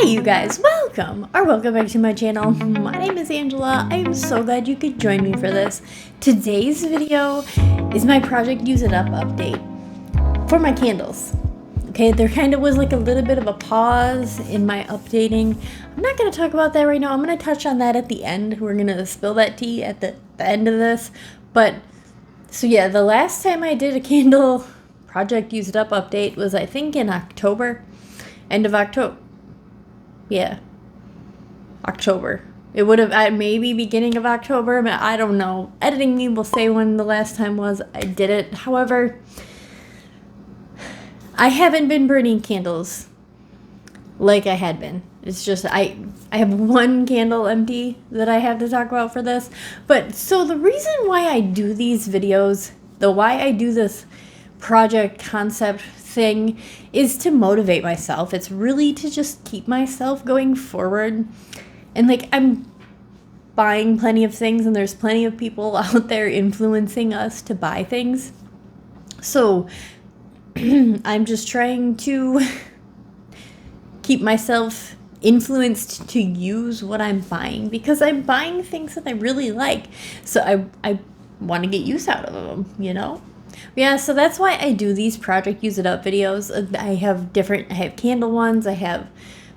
Hey you guys, welcome back to my channel. My name is Angela. I am so glad you could join me for this. Today's video is my Project Use It Up update for my candles. Okay, there kind of was like a little bit of a pause in my updating. I'm not going to talk about that right now. I'm going to touch on that at the end. We're going to spill that tea at the end of this. But, so yeah, the last time I did a candle Project Use It Up update was I think in October. End of October. Yeah. October. It would have maybe beginning of October, but I don't know. Editing me will say when the last time was I did it. However, I haven't been burning candles like I had been. It's just I have one candle empty that I have to talk about for this. But so the reason why I do these videos, why I do this project concept thing is to motivate myself. It's really to just keep myself going forward. And like I'm buying plenty of things and there's plenty of people out there influencing us to buy things. So I'm just trying to keep myself influenced to use what I'm buying because I'm buying things that I really like. So I want to get use out of them, you know? Yeah, so that's why I do these Project Use It Up videos. I have candle ones, I have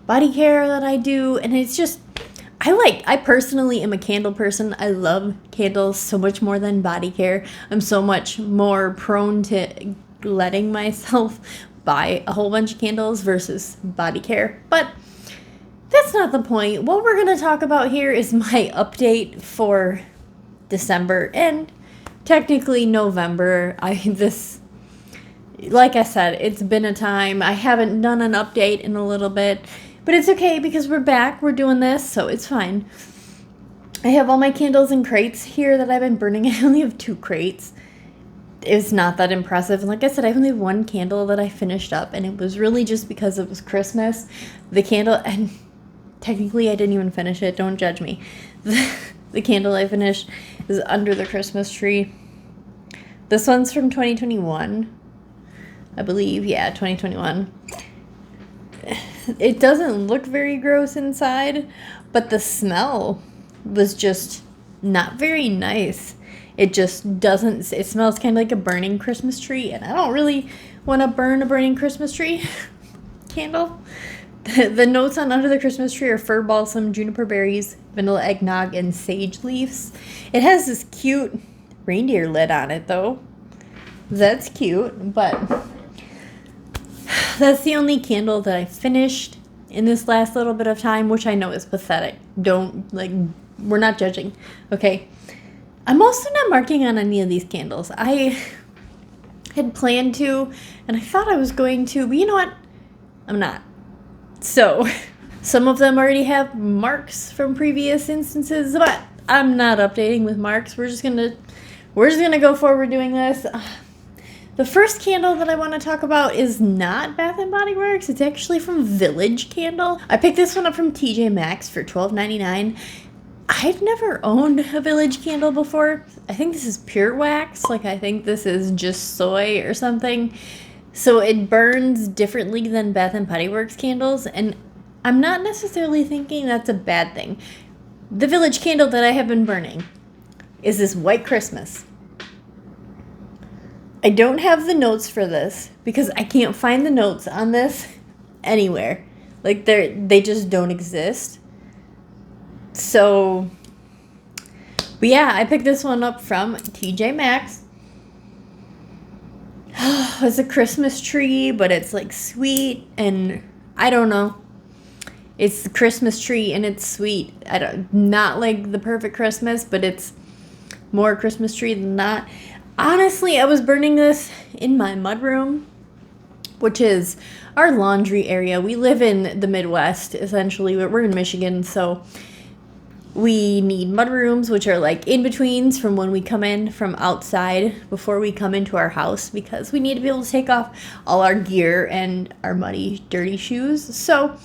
body care that I do, and it's just, I personally am a candle person. I love candles so much more than body care. I'm so much more prone to letting myself buy a whole bunch of candles versus body care. But that's not the point. What we're going to talk about here is my update for December and technically November. Like I said, it's been a time. I haven't done an update in a little bit, but it's okay because we're back. We're doing this, so it's fine. I have all my candles in crates here that I've been burning. I only have 2 crates. It's not that impressive. And like I said, I only have 1 candle that I finished up, and it was really just because it was Christmas. The candle, and technically I didn't even finish it. Don't judge me. The candle I finished is under the Christmas tree. This one's from 2021, I believe. Yeah, 2021. It doesn't look very gross inside, but the smell was just not very nice. It just doesn't, it smells kind of like a burning Christmas tree, and I don't really want to burn a burning Christmas tree candle. The notes on under the Christmas tree are fir balsam, juniper berries, vanilla eggnog, and sage leaves. It has this cute reindeer lid on it, though. That's cute, but that's the only candle that I finished in this last little bit of time, which I know is pathetic. We're not judging, okay? I'm also not marking on any of these candles. I had planned to, and I thought I was going to, but you know what? I'm not. So, some of them already have marks from previous instances, but I'm not updating with marks. We're just gonna go forward doing this. The first candle that I want to talk about is not Bath & Body Works. It's actually from Village Candle. I picked this one up from TJ Maxx for $12.99. I'd never owned a Village candle before. I think this is pure wax. I think this is just soy or something. So it burns differently than Bath & Body Works candles, and I'm not necessarily thinking that's a bad thing. The Village candle that I have been burning is this White Christmas. I don't have the notes for this because I can't find the notes on this anywhere. They just don't exist. So, but yeah, I picked this one up from TJ Maxx. It's a Christmas tree, but it's sweet, and I don't know. It's the Christmas tree and it's sweet. Not like the perfect Christmas, but it's more Christmas tree than not. Honestly, I was burning this in my mudroom, which is our laundry area. We live in the Midwest, essentially. We're in Michigan, so we need mudrooms, which are in-betweens from when we come in from outside before we come into our house, because we need to be able to take off all our gear and our muddy, dirty shoes. So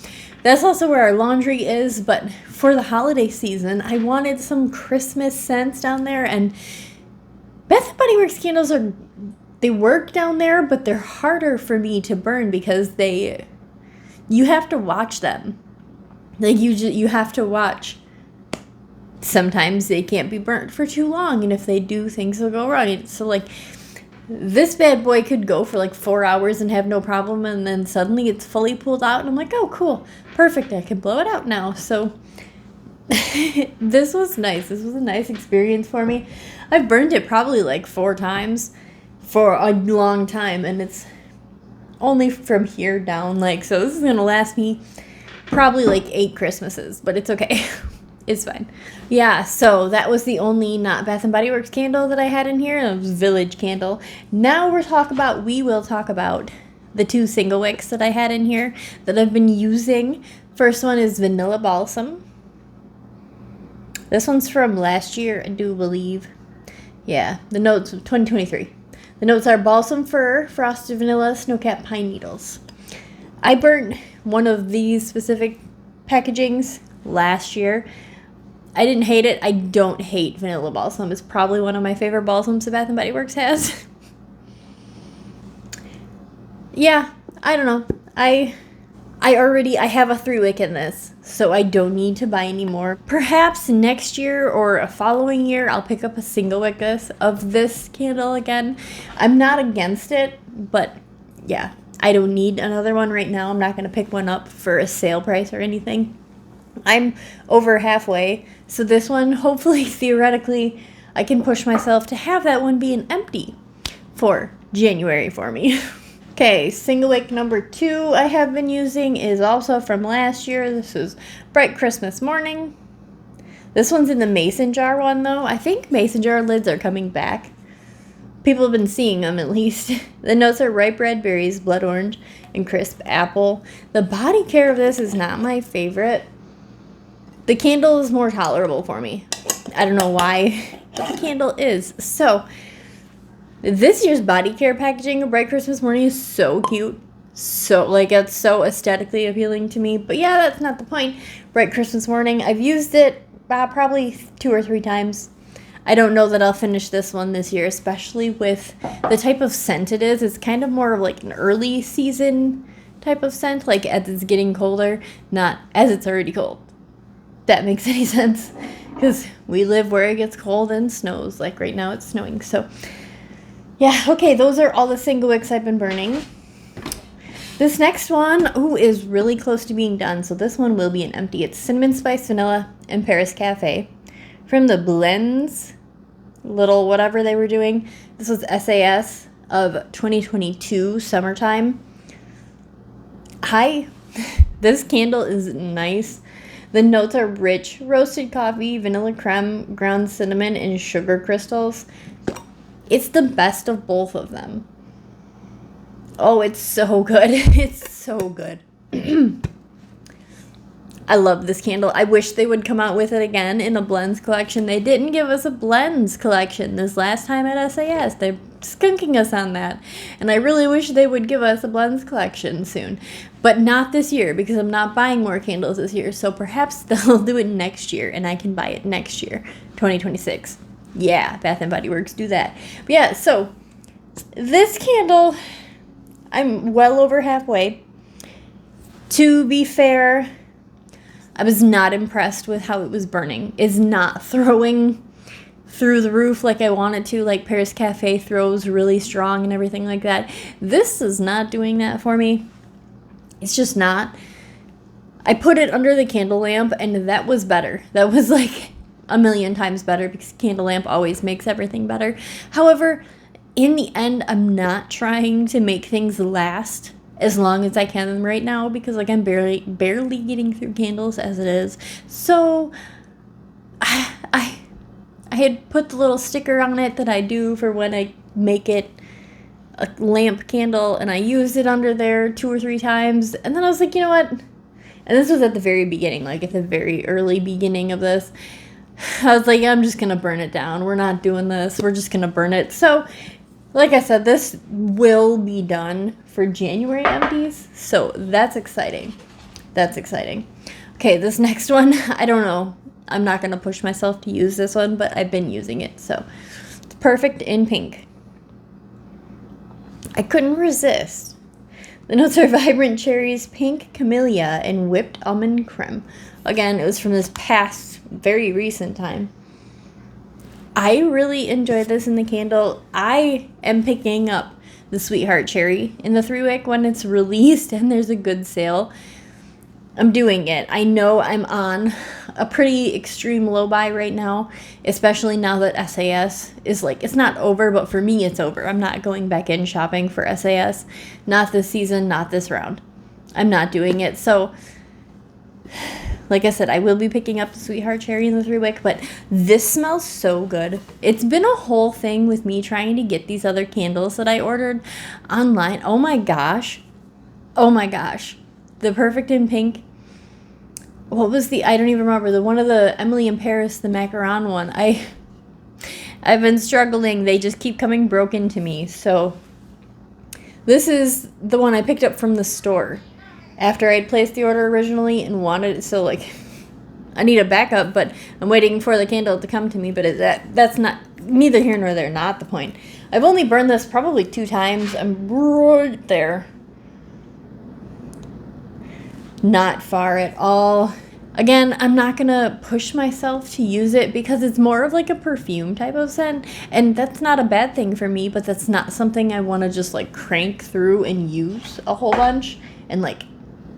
that's also where our laundry is. But for the holiday season, I wanted some Christmas scents down there, and Bath & Body Works candles they work down there, but they're harder for me to burn because you have to watch them. Like, you have to watch. Sometimes they can't be burnt for too long, and if they do, things will go wrong. So, like, this bad boy could go for like 4 hours and have no problem, and then suddenly it's fully pulled out, and I'm like, oh, cool, perfect, I can blow it out now. So this was nice. This was a nice experience for me. I've burned it probably like 4 times for a long time, and it's only from here down. Like, so this is gonna last me probably like 8 Christmases, but it's okay. It's fine. Yeah, so that was the only not Bath & Body Works candle that I had in here. It was Village candle. Now we will talk about the 2 single wicks that I had in here that I've been using. First one is Vanilla Balsam. This one's from last year, I do believe. Yeah, the notes of 2023. The notes are balsam fir, frosted vanilla, snowcap pine needles. I burnt one of these specific packagings last year. I didn't hate it. I don't hate vanilla balsam. It's probably one of my favorite balsams that Bath & Body Works has. Yeah, I don't know. I have a 3-wick in this, so I don't need to buy any more. Perhaps next year or a following year, I'll pick up a single wick of this candle again. I'm not against it, but yeah, I don't need another one right now. I'm not going to pick one up for a sale price or anything. I'm over halfway, so this one, hopefully, theoretically, I can push myself to have that one be an empty for January for me. Okay, single wick number 2 I have been using is also from last year. This is Bright Christmas Morning. This one's in the mason jar one, though. I think mason jar lids are coming back. People have been seeing them, at least. The notes are ripe red berries, blood orange, and crisp apple. The body care of this is not my favorite. The candle is more tolerable for me. I don't know why, but the candle is. So, this year's body care packaging of Bright Christmas Morning is so cute. So, like, it's so aesthetically appealing to me. But yeah, that's not the point. Bright Christmas Morning, I've used it probably 2 or 3 times. I don't know that I'll finish this one this year, especially with the type of scent it is. It's kind of more of like an early season type of scent, like as it's getting colder, not as it's already cold. That makes any sense, because we live where it gets cold and snows. Like right now it's snowing. So yeah, okay, those are all the single wicks I've been burning. This next one, is really close to being done, so this one will be an empty. It's Cinnamon Spice Vanilla and Paris Cafe from the Blends little whatever they were doing. This was SAS of 2022 summertime. This candle is nice. The notes are rich roasted coffee, vanilla creme, ground cinnamon, and sugar crystals. It's the best of both of them. Oh, it's so good. It's so good. I love this candle. I wish they would come out with it again in a blends collection. They didn't give us a blends collection this last time at SAS. They're skunking us on that. And I really wish they would give us a blends collection soon. But not this year, because I'm not buying more candles this year. So perhaps they'll do it next year and I can buy it next year, 2026. Yeah, Bath & Body Works, do that. But yeah, so this candle, I'm well over halfway. To be fair, I was not impressed with how it was burning. It's not throwing through the roof like I wanted to, like Paris Cafe throws really strong and everything like that. This is not doing that for me. It's just not. I put it under the candle lamp and that was better. That was like a million times better, because candle lamp always makes everything better. However, in the end, I'm not trying to make things last as long as I can right now, because like I'm barely getting through candles as it is. So I had put the little sticker on it that I do for when I make it a lamp candle, and I used it under there 2 or 3 times, and then I was like, you know what? And this was at the very beginning, like at the very early beginning of this. I was like, I'm just gonna burn it down. We're not doing this. We're just gonna burn it. So, like I said, this will be done for January empties. So that's exciting. That's exciting. Okay, this next one, I don't know. I'm not gonna push myself to use this one, but I've been using it. So it's Perfect in Pink. I couldn't resist The notes are vibrant cherries, pink camellia, and whipped almond creme. Again, it was from this past, very recent time. I really enjoy this in the candle. I am picking up the Sweetheart Cherry in the 3-wick when it's released and there's a good sale. I'm doing it. I know I'm on a pretty extreme low buy right now, especially now that SAS is like, it's not over, but for me it's over. I'm not going back in shopping for SAS. Not this season, not this round. I'm not doing it. So, like I said, I will be picking up the Sweetheart Cherry in the 3-wick, but this smells so good. It's been a whole thing with me trying to get these other candles that I ordered online. Oh my gosh. Oh my gosh. The Perfect in Pink. What was I don't even remember. The one of the Emily in Paris, the macaron one. I've been struggling. They just keep coming broken to me. So this is the one I picked up from the store after I'd placed the order originally and wanted it. So like, I need a backup, but I'm waiting for the candle to come to me. But that's not neither here nor there. Not the point. I've only burned this probably 2 times. I'm right there. Not far at all. Again, I'm not going to push myself to use it because it's more of like a perfume type of scent. And that's not a bad thing for me, but that's not something I want to just like crank through and use a whole bunch and like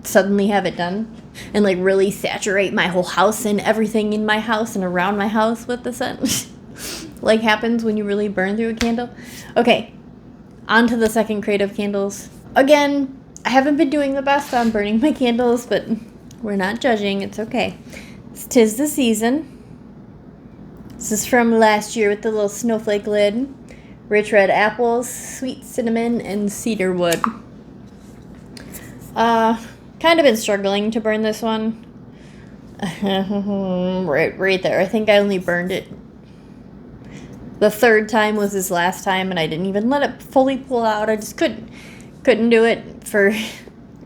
suddenly have it done. And like really saturate my whole house and everything in my house and around my house with the scent. Like happens when you really burn through a candle. Okay, on to the second crate of candles. Again, I haven't been doing the best on burning my candles, but we're not judging. It's okay. It's 'tis the season. This is from last year with the little snowflake lid. Rich red apples, sweet cinnamon, and cedar wood. Kind of been struggling to burn this one. right there. I think I only burned it. The 3rd time was this last time, and I didn't even let it fully pull out. I just couldn't do it for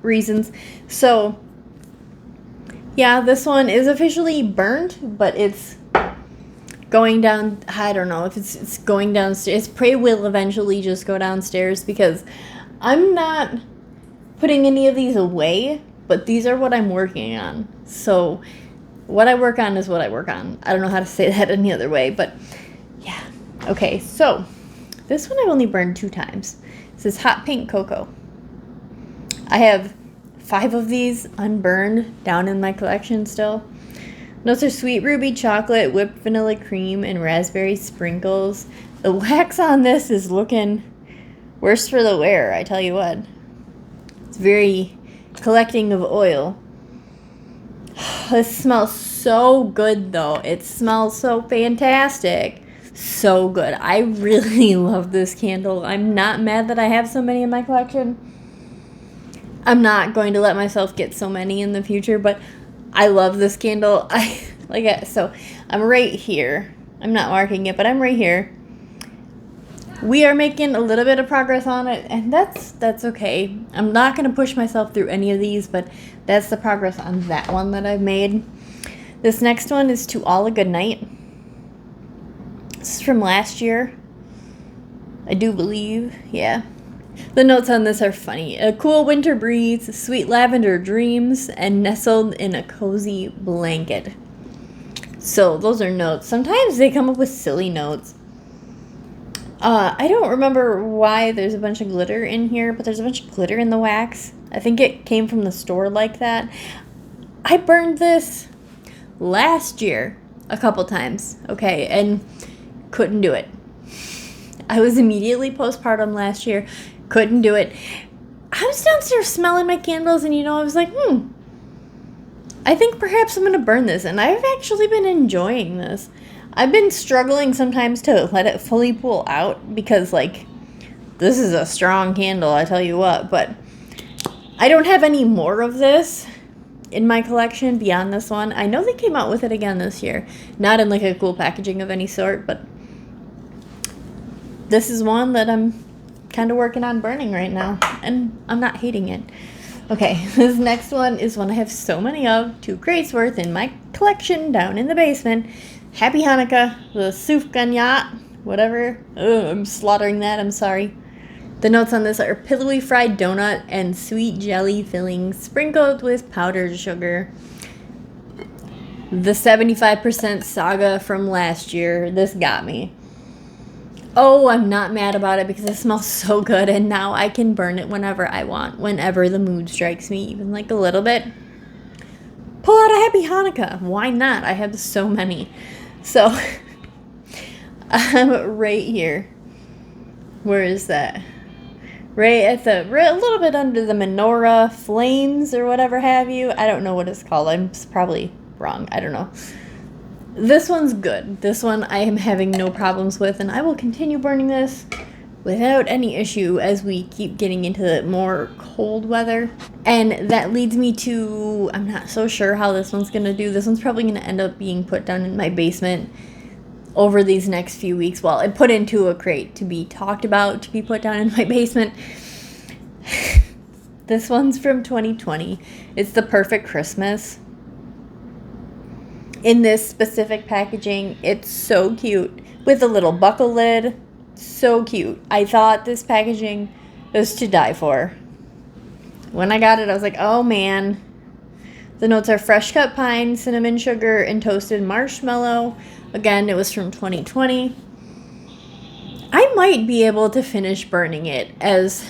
reasons. So yeah, this one is officially burnt, but it's going down. I don't know if it's going downstairs. Pray will eventually just go downstairs because I'm not putting any of these away, but these are what I'm working on. So what I work on is what I work on. I don't know how to say that any other way, but yeah. Okay, so this one I've only burned 2 times. This is Hot Pink Cocoa. I have 5 of these unburned down in my collection still. Notes are sweet ruby chocolate, whipped vanilla cream, and raspberry sprinkles. The wax on this is looking worse for the wear, I tell you what. It's very collecting of oil. This smells so good though. It smells so fantastic. So good. I really love this candle. I'm not mad that I have so many in my collection. I'm not going to let myself get so many in the future, but I love this candle. So I'm right here. I'm not marking it, but I'm right here. We are making a little bit of progress on it, and that's okay. I'm not going to push myself through any of these, but that's the progress on that one that I've made. This next one is To All a Good Night. This is from last year, I do believe. Yeah. The notes on this are funny. A cool winter breeze, sweet lavender dreams, and nestled in a cozy blanket. So those are notes. Sometimes they come up with silly notes. I don't remember why there's a bunch of glitter in here, but there's a bunch of glitter in the wax. I think it came from the store like that. I burned this last year a couple times, okay, and couldn't do it. I was immediately postpartum last year. Couldn't do it. I was downstairs smelling my candles, and I was like, I think perhaps I'm going to burn this. And I've actually been enjoying this. I've been struggling sometimes to let it fully pull out because, like, this is a strong candle, I tell you what. But I don't have any more of this in my collection beyond this one. I know they came out with it again this year. Not in, like, a cool packaging of any sort, but this is one that I'm kind of working on burning right now, and I'm not hating it. Okay, this next one is one I have so many of, 2 crates worth in my collection down in the basement. Happy Hanukkah, the Sufganiyat, whatever. I'm slaughtering that, I'm sorry. The notes on this are pillowy fried donut and sweet jelly filling sprinkled with powdered sugar. The 75% saga from last year, this got me. Oh, I'm not mad about it because it smells so good, and now I can burn it whenever I want, whenever the mood strikes me, even like a little bit. Pull out a Happy Hanukkah. Why not? I have so many. So, right here. Where is that? Right at a little bit under the menorah flames or whatever have you. I don't know what it's called. I'm probably wrong. I don't know. This one's good. This one I am having no problems with, and I will continue burning this without any issue as we keep getting into the more cold weather. And that leads me to, I'm not so sure how this one's going to do. This one's probably going to end up being put down in my basement over these next few weeks. Well, it put into a crate to be talked about, to be put down in my basement. This one's from 2020. It's the Perfect Christmas. In this specific packaging, it's so cute. With a little buckle lid. So cute. I thought this packaging was to die for. When I got it, I was like, oh man. The notes are fresh cut pine, cinnamon sugar, and toasted marshmallow. Again, it was from 2020. I might be able to finish burning it as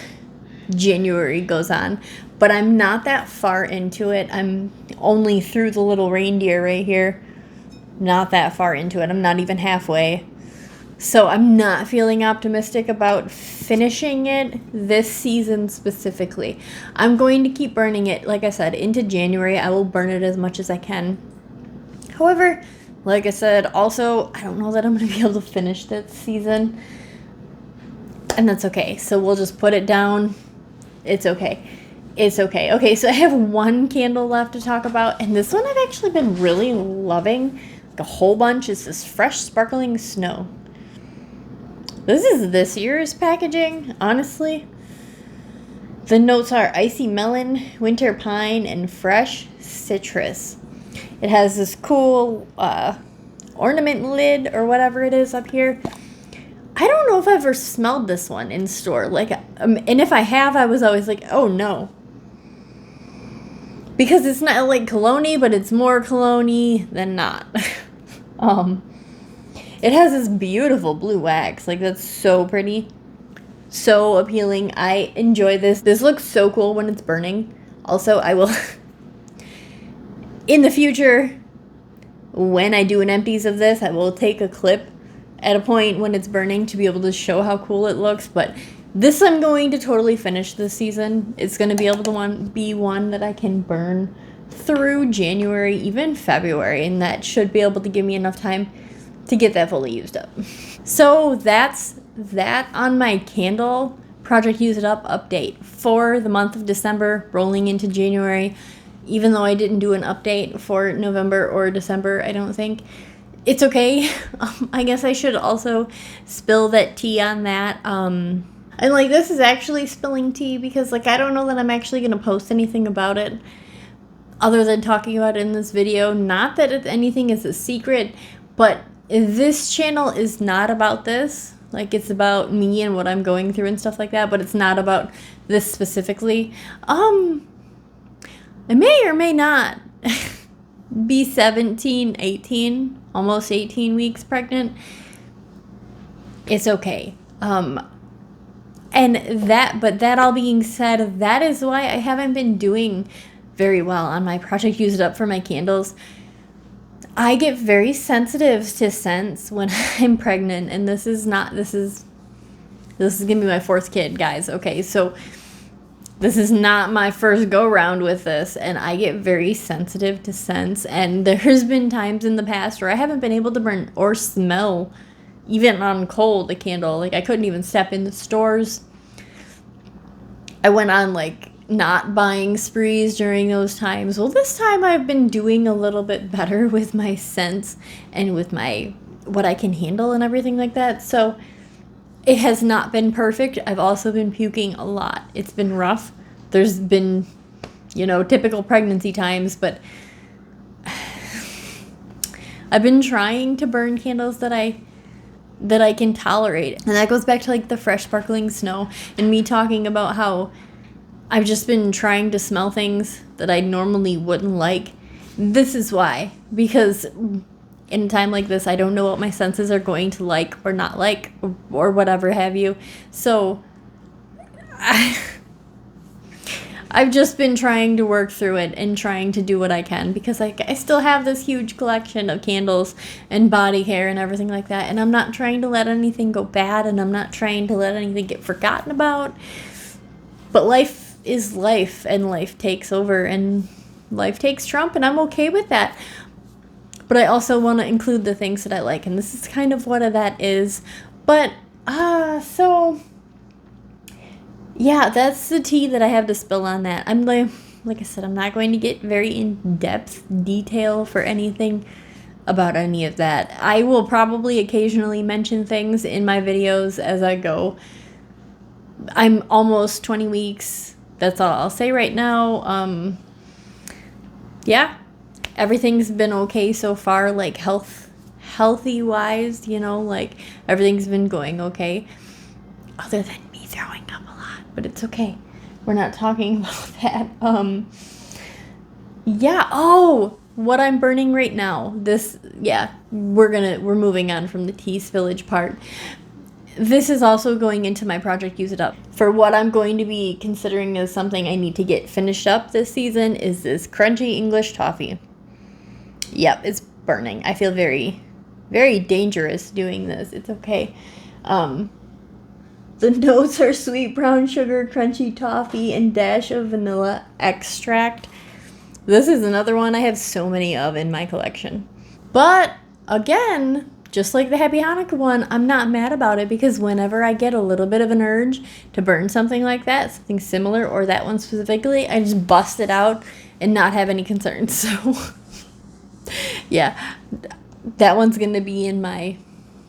January goes on, but I'm not that far into it. I'm only through the little reindeer right here. Not that far into it. I'm not even halfway. So I'm not feeling optimistic about finishing it this season specifically. I'm going to keep burning it, like I said, into January. I will burn it as much as I can. However, like I said, also, I don't know that I'm going to be able to finish this season. And that's okay. So we'll just put it down. It's okay. It's okay. Okay, so I have one candle left to talk about. And this one I've actually been really loving. Like a whole bunch. It's this fresh sparkling snow. This is this year's packaging, honestly. The notes are icy melon, winter pine, and fresh citrus. It has this cool ornament lid or whatever it is up here. I don't know if I've ever smelled this one in store. Like, and if I have, I was always like, oh no. Because it's not like cologne-y, but it's more cologne-y than not. It has this beautiful blue wax. Like, that's so pretty. So appealing. I enjoy this. This looks so cool when it's burning. Also, I will... in the future, when I do an empties of this, I will take a clip at a point when it's burning to be able to show how cool it looks. But this I'm going to totally finish this season. It's going to be able to be one that I can burn through January, even February. And that should be able to give me enough time to get that fully used up. So that's that on my candle project use it up update for the month of December rolling into January. Even though I didn't do an update for November or December, I don't think. It's okay. I guess I should also spill that tea on that. And like, this is actually spilling tea because like, I don't know that I'm actually going to post anything about it other than talking about it in this video. Not that anything is a secret, but this channel is not about this. Like, it's about me and what I'm going through and stuff like that, but it's not about this specifically. I may or may not be 17, 18, almost 18 weeks pregnant. It's okay. But that all being said, that is why I haven't been doing very well on my project use it up for my candles. I get very sensitive to scents when I'm pregnant, and this is gonna be my fourth kid, guys. Okay, so this is not my first go round with this, and I get very sensitive to scents, and there's been times in the past where I haven't been able to burn or smell, even on cold, a candle. Like, I couldn't even step in the stores. I went on like not buying sprees during those times. Well, this time I've been doing a little bit better with my scents and with my what I can handle and everything like that. So it has not been perfect. I've also been puking a lot. It's been rough. There's been, typical pregnancy times, but I've been trying to burn candles that I that I can tolerate. And that goes back to like the fresh sparkling snow and me talking about how I've just been trying to smell things that I normally wouldn't like. This is why. Because in a time like this, I don't know what my senses are going to like or not like or whatever have you. So I've just been trying to work through it and trying to do what I can because I still have this huge collection of candles and body care and everything like that. And I'm not trying to let anything go bad, and I'm not trying to let anything get forgotten about. But life is life, and life takes over, and life takes Trump, and I'm okay with that. But I also want to include the things that I like, and this is kind of what that is. But, yeah, that's the tea that I have to spill on that. I'm like I said, I'm not going to get very in-depth detail for anything about any of that. I will probably occasionally mention things in my videos as I go. I'm almost 20 weeks. That's all I'll say right now. Yeah, everything's been okay so far, like healthy-wise, like everything's been going okay. Other than me throwing up a lot, but it's okay. We're not talking about that. Yeah. Oh, what I'm burning right now. We're moving on from the tea spillage part. This is also going into my project Use It Up. For what I'm going to be considering as something I need to get finished up this season is this crunchy English toffee. Yep, it's burning. I feel very, very dangerous doing this. It's okay. The notes are sweet brown sugar, crunchy toffee, and dash of vanilla extract. This is another one I have so many of in my collection. But, again, just like the Happy Hanukkah one, I'm not mad about it because whenever I get a little bit of an urge to burn something like that, something similar, or that one specifically, I just bust it out and not have any concerns. So, yeah, that one's going to be in my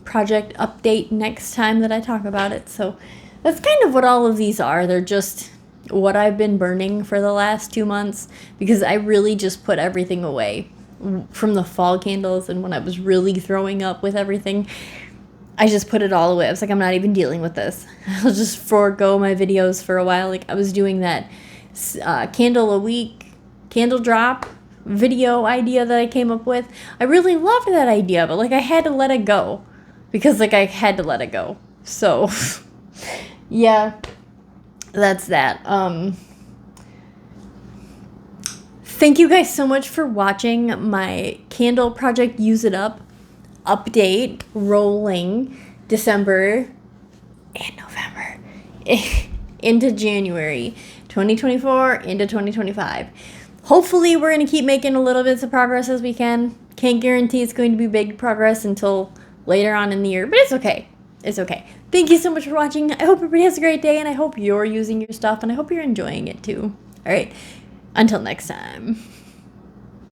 project update next time that I talk about it. So that's kind of what all of these are. They're just what I've been burning for the last 2 months because I really just put everything away from the fall candles, and when I was really throwing up with everything, I just put it all away. I was like, I'm not even dealing with this. I'll just forego my videos for a while. Like I was doing that candle a week, candle drop video idea that I came up with. I really loved that idea, but like I had to let it go. Because, I had to let it go. So, yeah, that's that. Thank you guys so much for watching my candle project Use It Up update rolling December and November into January 2024 into 2025. Hopefully, we're going to keep making a little bits of progress as we can. Can't guarantee it's going to be big progress until later on in the year, but it's okay. It's okay. Thank you so much for watching. I hope everybody has a great day, and I hope you're using your stuff, and I hope you're enjoying it too. All right. Until next time.